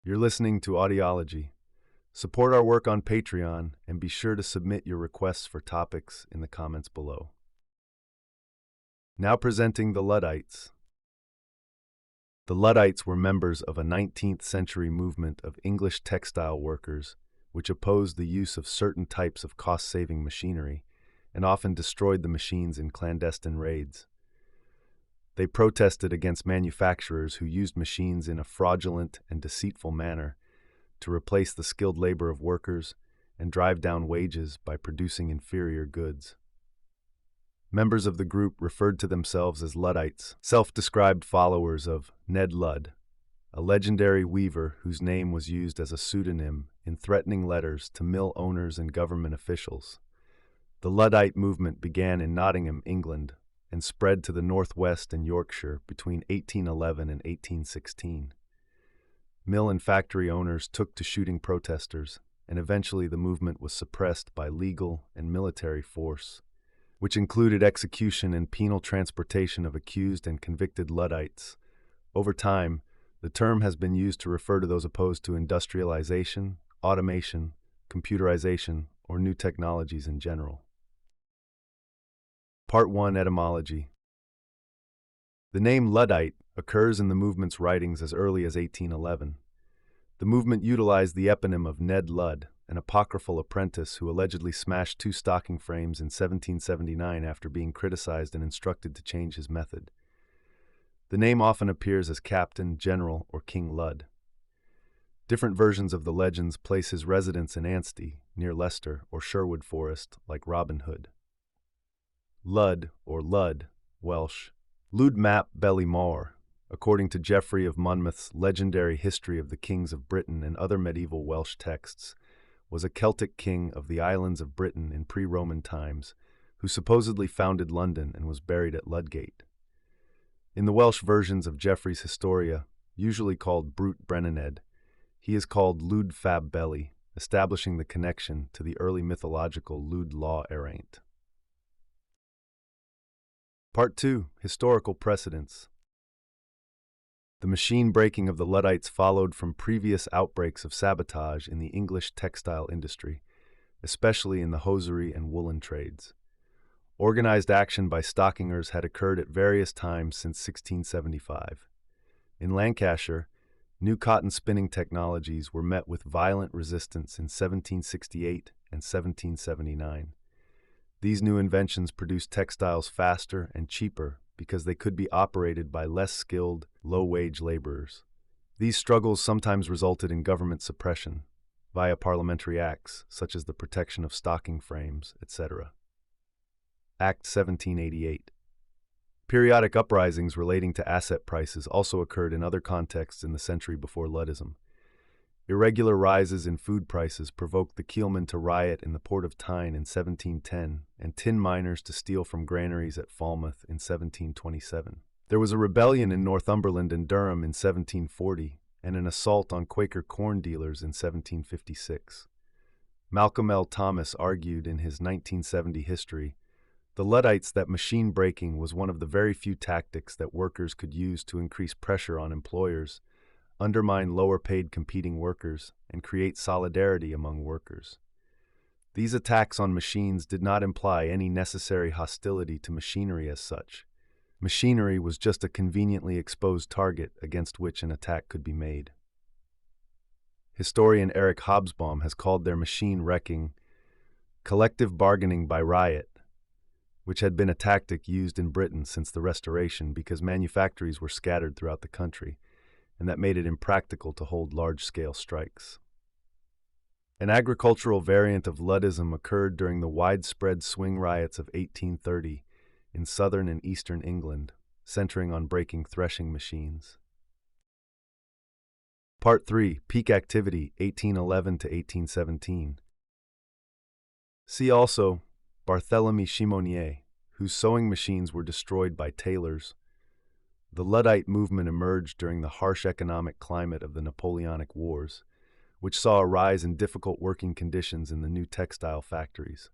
You're listening to Audiology. Support our work on Patreon and be sure to submit your requests for topics in the comments below. Now presenting the Luddites. The Luddites were members of a 19th century movement of English textile workers which opposed the use of certain types of cost-saving machinery and often destroyed the machines in clandestine raids. They protested against manufacturers who used machines in a fraudulent and deceitful manner to replace the skilled labor of workers and drive down wages by producing inferior goods. Members of the group referred to themselves as Luddites, self-described followers of Ned Ludd, a legendary weaver whose name was used as a pseudonym in threatening letters to mill owners and government officials. The Luddite movement began in Nottingham, England, and spread to the northwest and Yorkshire between 1811 and 1816. Mill and factory owners took to shooting protesters, and eventually the movement was suppressed by legal and military force, which included execution and penal transportation of accused and convicted Luddites. Over time, the term has been used to refer to those opposed to industrialization, automation, computerization, or new technologies in general. Part 1. Etymology. The name Luddite occurs in the movement's writings as early as 1811. The movement utilized the eponym of Ned Ludd, an apocryphal apprentice who allegedly smashed 2 stocking frames in 1779 after being criticized and instructed to change his method. The name often appears as Captain, General, or King Ludd. Different versions of the legends place his residence in Anstey, near Leicester, or Sherwood Forest, like Robin Hood. Ludd, or Lud, Welsh, Lud Map Belly Mawr, according to Geoffrey of Monmouth's legendary History of the Kings of Britain and other medieval Welsh texts, was a Celtic king of the islands of Britain in pre-Roman times, who supposedly founded London and was buried at Ludgate. In the Welsh versions of Geoffrey's Historia, usually called Brut Brennaned, he is called Lud Fab Belly, establishing the connection to the early mythological Lud Law Eraint. Part 2. Historical Precedents. The machine breaking of the Luddites followed from previous outbreaks of sabotage in the English textile industry, especially in the hosiery and woolen trades. Organized action by stockingers had occurred at various times since 1675. In Lancashire, new cotton spinning technologies were met with violent resistance in 1768 and 1779. These new inventions produced textiles faster and cheaper because they could be operated by less skilled, low-wage laborers. These struggles sometimes resulted in government suppression via parliamentary acts such as the Protection of Stocking Frames, etc. Act 1788. Periodic uprisings relating to asset prices also occurred in other contexts in the century before Luddism. Irregular rises in food prices provoked the keelmen to riot in the port of Tyne in 1710 and tin miners to steal from granaries at Falmouth in 1727. There was a rebellion in Northumberland and Durham in 1740 and an assault on Quaker corn dealers in 1756. Malcolm L. Thomas argued in his 1970 history, "The Luddites that machine breaking was one of the very few tactics that workers could use to increase pressure on employers, undermine lower-paid competing workers, and create solidarity among workers. These attacks on machines did not imply any necessary hostility to machinery as such. Machinery was just a conveniently exposed target against which an attack could be made." Historian Eric Hobsbawm has called their machine wrecking collective bargaining by riot, which had been a tactic used in Britain since the Restoration because manufactories were scattered throughout the country, and that made it impractical to hold large-scale strikes. An agricultural variant of Luddism occurred during the widespread swing riots of 1830 in southern and eastern England, centering on breaking threshing machines. Part 3. Peak Activity, 1811 to 1817. See also Barthélemy Chimonier, whose sewing machines were destroyed by tailors. The Luddite movement emerged during the harsh economic climate of the Napoleonic Wars, which saw a rise in difficult working conditions in the new textile factories.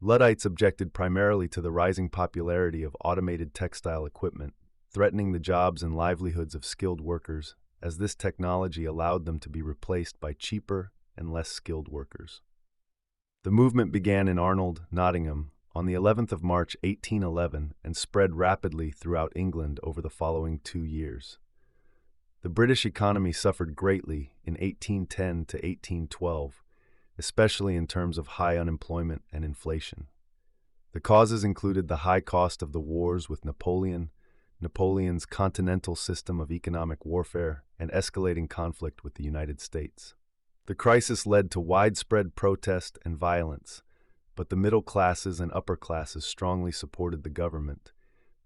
Luddites objected primarily to the rising popularity of automated textile equipment, threatening the jobs and livelihoods of skilled workers as this technology allowed them to be replaced by cheaper and less skilled workers. The movement began in Arnold, Nottingham, on the 11th of March 1811 and spread rapidly throughout England over the following 2 years. The British economy suffered greatly in 1810 to 1812, especially in terms of high unemployment and inflation. The causes included the high cost of the wars with Napoleon, Napoleon's continental system of economic warfare, and escalating conflict with the United States. The crisis led to widespread protest and violence, but the middle classes and upper classes strongly supported the government,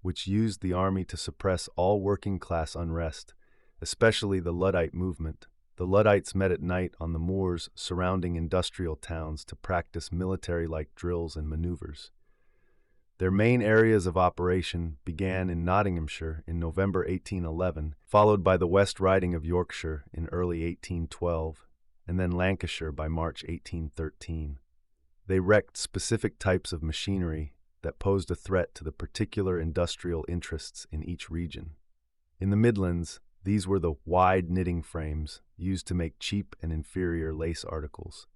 which used the army to suppress all working-class unrest, especially the Luddite movement. The Luddites met at night on the moors surrounding industrial towns to practice military-like drills and maneuvers. Their main areas of operation began in Nottinghamshire in November 1811, followed by the West Riding of Yorkshire in early 1812, and then Lancashire by March 1813. They wrecked specific types of machinery that posed a threat to the particular industrial interests in each region. In the Midlands, these were the wide knitting frames used to make cheap and inferior lace articles.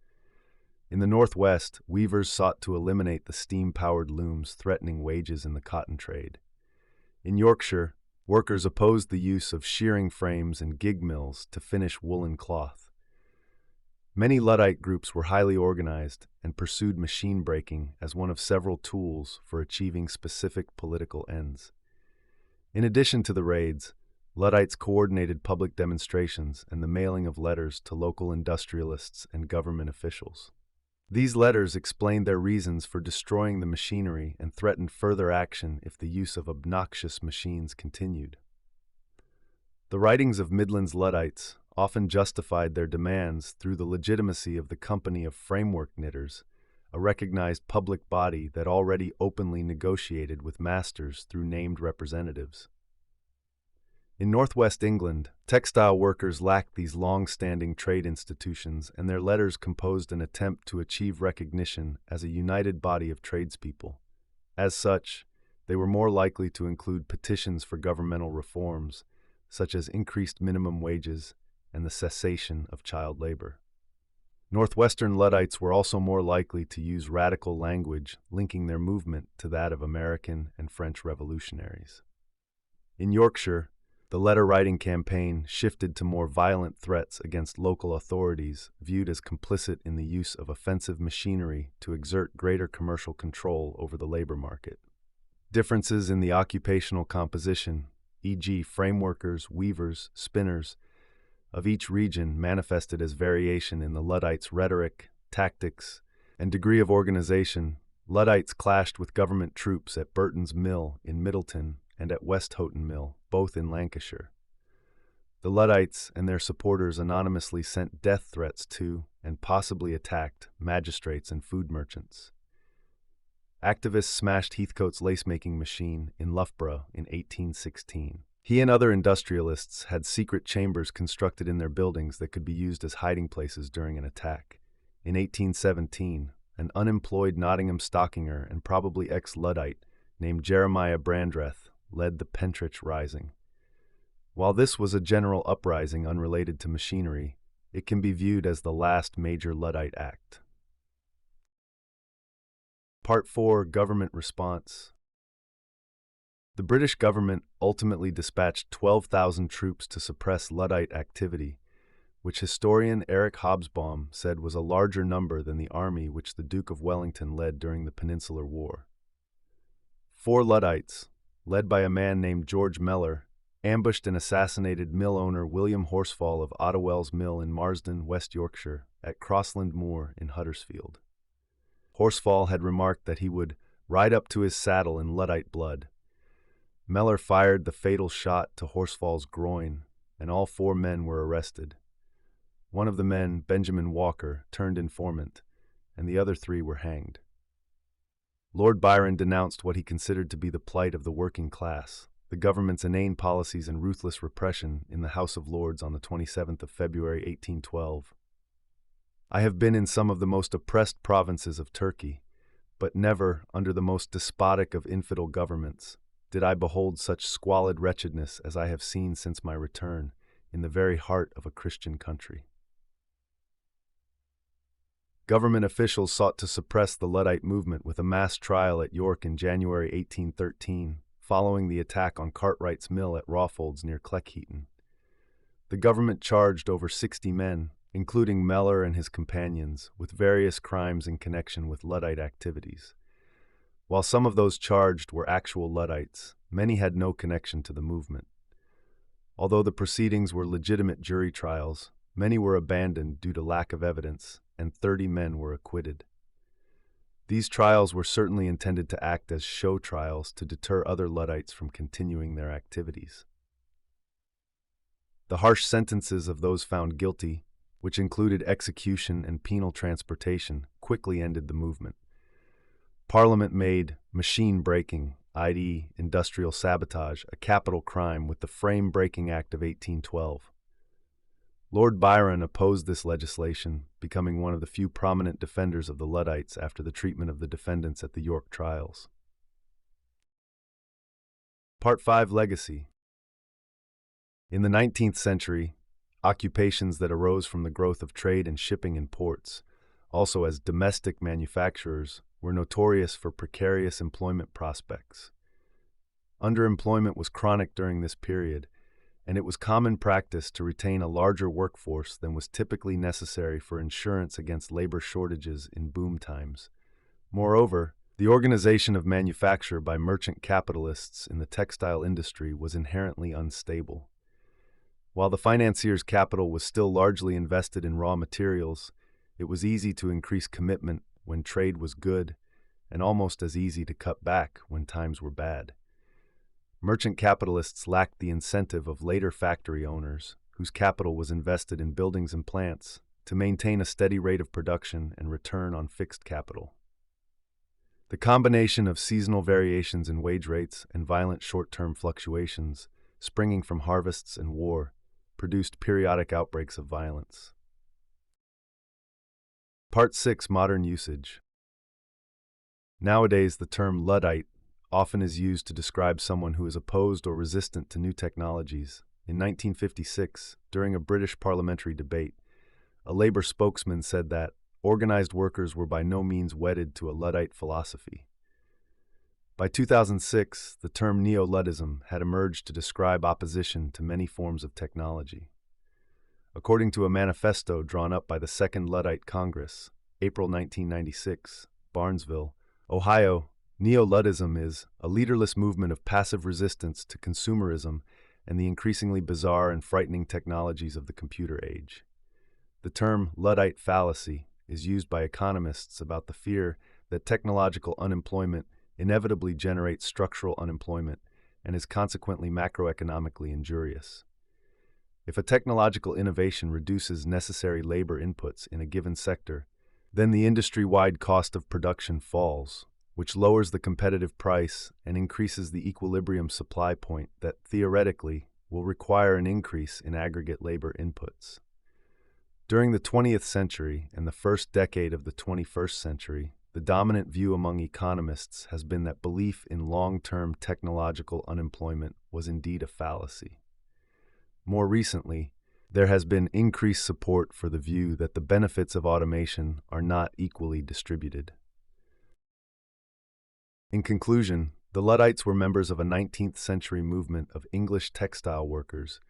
In the Northwest, weavers sought to eliminate the steam-powered looms threatening wages in the cotton trade. In Yorkshire, workers opposed the use of shearing frames and gig mills to finish woolen cloth. Many Luddite groups were highly organized and pursued machine breaking as one of several tools for achieving specific political ends. In addition to the raids, Luddites coordinated public demonstrations and the mailing of letters to local industrialists and government officials. These letters explained their reasons for destroying the machinery and threatened further action if the use of obnoxious machines continued. The writings of Midlands Luddites often justified their demands through the legitimacy of the Company of Framework Knitters, a recognized public body that already openly negotiated with masters through named representatives. In northwest England, textile workers lacked these long-standing trade institutions, and their letters composed an attempt to achieve recognition as a united body of tradespeople. As such, they were more likely to include petitions for governmental reforms, such as increased minimum wages and the cessation of child labor. Northwestern Luddites were also more likely to use radical language, linking their movement to that of American and French revolutionaries. In Yorkshire, the letter-writing campaign shifted to more violent threats against local authorities viewed as complicit in the use of offensive machinery to exert greater commercial control over the labor market. Differences in the occupational composition, e.g. frameworkers, weavers, spinners, of each region manifested as variation in the Luddites' rhetoric, tactics, and degree of organization. Luddites clashed with government troops at Burton's Mill in Middleton and at West Houghton Mill, both in Lancashire. The Luddites and their supporters anonymously sent death threats to, and possibly attacked, magistrates and food merchants. Activists smashed Heathcote's lace-making machine in Loughborough in 1816. He and other industrialists had secret chambers constructed in their buildings that could be used as hiding places during an attack. In 1817, an unemployed Nottingham stockinger and probably ex-Luddite named Jeremiah Brandreth led the Pentridge Rising. While this was a general uprising unrelated to machinery, it can be viewed as the last major Luddite act. Part 4. Government Response. The British government ultimately dispatched 12,000 troops to suppress Luddite activity, which historian Eric Hobsbawm said was a larger number than the army which the Duke of Wellington led during the Peninsular War. 4 Luddites, led by a man named George Mellor, ambushed and assassinated mill owner William Horsfall of Ottewell's Mill in Marsden, West Yorkshire, at Crossland Moor in Huddersfield. Horsfall had remarked that he would ride up to his saddle in Luddite blood. Mellor fired the fatal shot to Horsfall's groin, and all 4 men were arrested. One of the men, Benjamin Walker, turned informant, and the other 3 were hanged. Lord Byron denounced what he considered to be the plight of the working class, the government's inane policies and ruthless repression in the House of Lords on the 27th of February 1812. I have been in some of the most oppressed provinces of Turkey, but never, under the most despotic of infidel governments, did I behold such squalid wretchedness as I have seen since my return, in the very heart of a Christian country. Government officials sought to suppress the Luddite movement with a mass trial at York in January 1813, following the attack on Cartwright's mill at Rawfolds near Cleckheaton. The government charged over 60 men, including Mellor and his companions, with various crimes in connection with Luddite activities. While some of those charged were actual Luddites, many had no connection to the movement. Although the proceedings were legitimate jury trials, many were abandoned due to lack of evidence, and 30 men were acquitted. These trials were certainly intended to act as show trials to deter other Luddites from continuing their activities. The harsh sentences of those found guilty, which included execution and penal transportation, quickly ended the movement. Parliament made machine breaking, i.e., industrial sabotage, a capital crime with the Frame Breaking Act of 1812. Lord Byron opposed this legislation, becoming one of the few prominent defenders of the Luddites after the treatment of the defendants at the York trials. Part 5. Legacy. In the 19th century, occupations that arose from the growth of trade and shipping in ports, also as domestic manufacturers, were notorious for precarious employment prospects. Underemployment was chronic during this period, and it was common practice to retain a larger workforce than was typically necessary for insurance against labor shortages in boom times. Moreover, the organization of manufacture by merchant capitalists in the textile industry was inherently unstable. While the financier's capital was still largely invested in raw materials, it was easy to increase commitment when trade was good, and almost as easy to cut back when times were bad. Merchant capitalists lacked the incentive of later factory owners, whose capital was invested in buildings and plants, to maintain a steady rate of production and return on fixed capital. The combination of seasonal variations in wage rates and violent short-term fluctuations, springing from harvests and war, produced periodic outbreaks of violence. Part 6. Modern usage. Nowadays, the term Luddite often is used to describe someone who is opposed or resistant to new technologies. In 1956, during a British parliamentary debate, a Labour spokesman said that organized workers were by no means wedded to a Luddite philosophy. By 2006, the term neo-Luddism had emerged to describe opposition to many forms of technology. According to a manifesto drawn up by the Second Luddite Congress, April 1996, Barnesville, Ohio, neo-Luddism is a leaderless movement of passive resistance to consumerism and the increasingly bizarre and frightening technologies of the computer age. The term Luddite fallacy is used by economists about the fear that technological unemployment inevitably generates structural unemployment and is consequently macroeconomically injurious. If a technological innovation reduces necessary labor inputs in a given sector, then the industry-wide cost of production falls, which lowers the competitive price and increases the equilibrium supply point that, theoretically, will require an increase in aggregate labor inputs. During the 20th century and the first decade of the 21st century, the dominant view among economists has been that belief in long-term technological unemployment was indeed a fallacy. More recently, there has been increased support for the view that the benefits of automation are not equally distributed. In conclusion, the Luddites were members of a 19th century movement of English textile workers,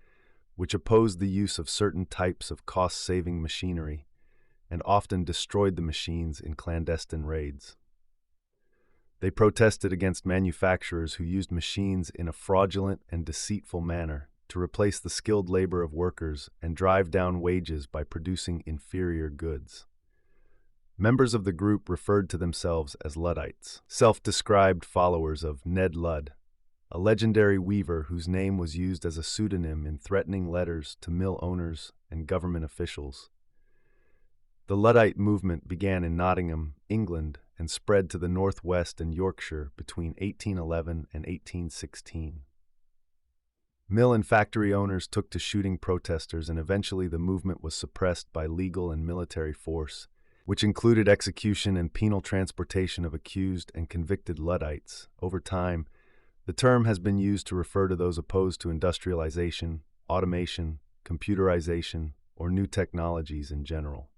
which opposed the use of certain types of cost-saving machinery and often destroyed the machines in clandestine raids. They protested against manufacturers who used machines in a fraudulent and deceitful manner to replace the skilled labor of workers and drive down wages by producing inferior goods. Members of the group referred to themselves as Luddites, self-described followers of Ned Ludd, a legendary weaver whose name was used as a pseudonym in threatening letters to mill owners and government officials. The Luddite movement began in Nottingham, England, and spread to the northwest and Yorkshire between 1811 and 1816. Mill and factory owners took to shooting protesters, and eventually the movement was suppressed by legal and military force, which included execution and penal transportation of accused and convicted Luddites. Over time, the term has been used to refer to those opposed to industrialization, automation, computerization, or new technologies in general.